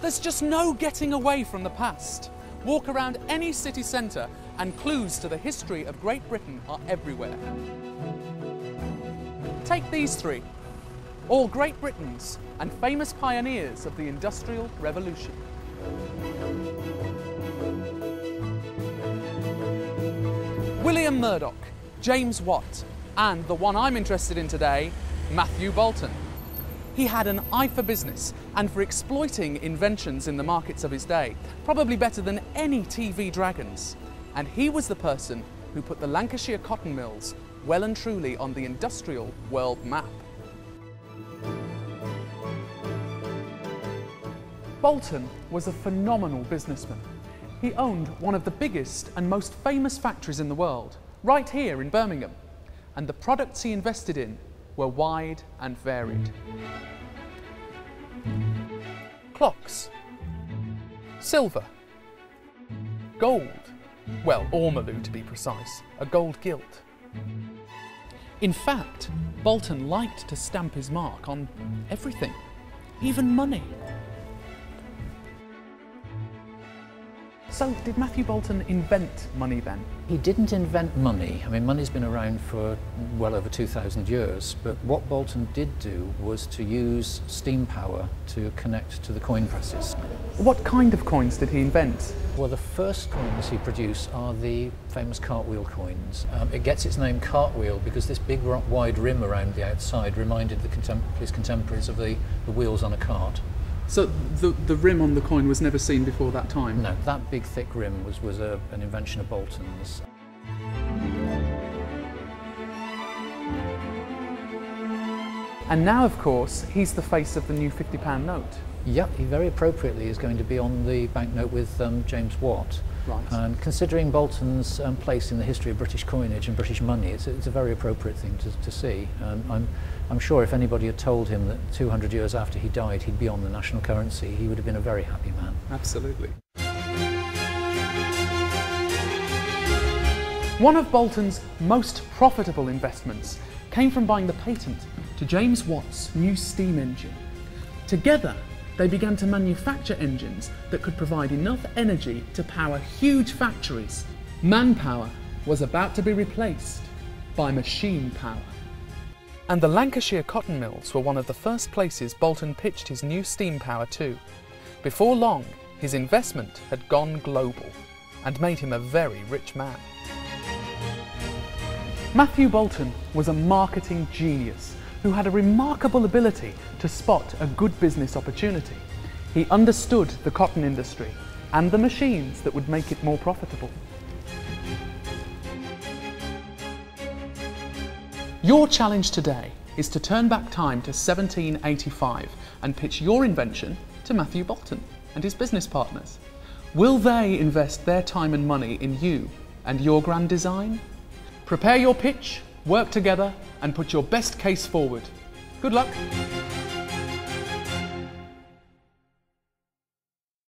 There's just no getting away from the past. Walk around any city centre and clues to the history of Great Britain are everywhere. Take these three, all Great Britons and famous pioneers of the Industrial Revolution. William Murdoch, James Watt, and the one I'm interested in today, Matthew Boulton. He had an eye for business and for exploiting inventions in the markets of his day, probably better than any TV dragons. And he was the person who put the Lancashire cotton mills well and truly on the industrial world map. Boulton was a phenomenal businessman. He owned one of the biggest and most famous factories in the world, right here in Birmingham, and the products he invested in were wide and varied. Clocks, silver, gold, well, ormolu to be precise, a gold gilt. In fact, Boulton liked to stamp his mark on everything, even money. So, did Matthew Boulton invent money then? He didn't invent money. I mean, money's been around for well over 2,000 years, but what Boulton did do was to use steam power to connect to the coin presses. What kind of coins did he invent? Well, the first coins he produced are the famous cartwheel coins. It gets its name cartwheel because this big wide rim around the outside reminded his contemporaries of the wheels on a cart. So the rim on the coin was never seen before that time? No, that big thick rim was an invention of Boulton's. And now, of course, he's the face of the new £50 note. Yep, he very appropriately is going to be on the banknote with James Watt. Right. And considering Boulton's place in the history of British coinage and British money, it's a very appropriate thing to see. I'm sure if anybody had told him that 200 years after he died he'd be on the national currency, he would have been a very happy man. Absolutely. One of Boulton's most profitable investments came from buying the patent to James Watt's new steam engine. Together, they began to manufacture engines that could provide enough energy to power huge factories. Manpower was about to be replaced by machine power. And the Lancashire cotton mills were one of the first places Boulton pitched his new steam power to. Before long, his investment had gone global and made him a very rich man. Matthew Boulton was a marketing genius who had a remarkable ability to spot a good business opportunity. He understood the cotton industry and the machines that would make it more profitable. Your challenge today is to turn back time to 1785 and pitch your invention to Matthew Boulton and his business partners. Will they invest their time and money in you and your grand design? Prepare your pitch, work together, and put your best case forward. Good luck!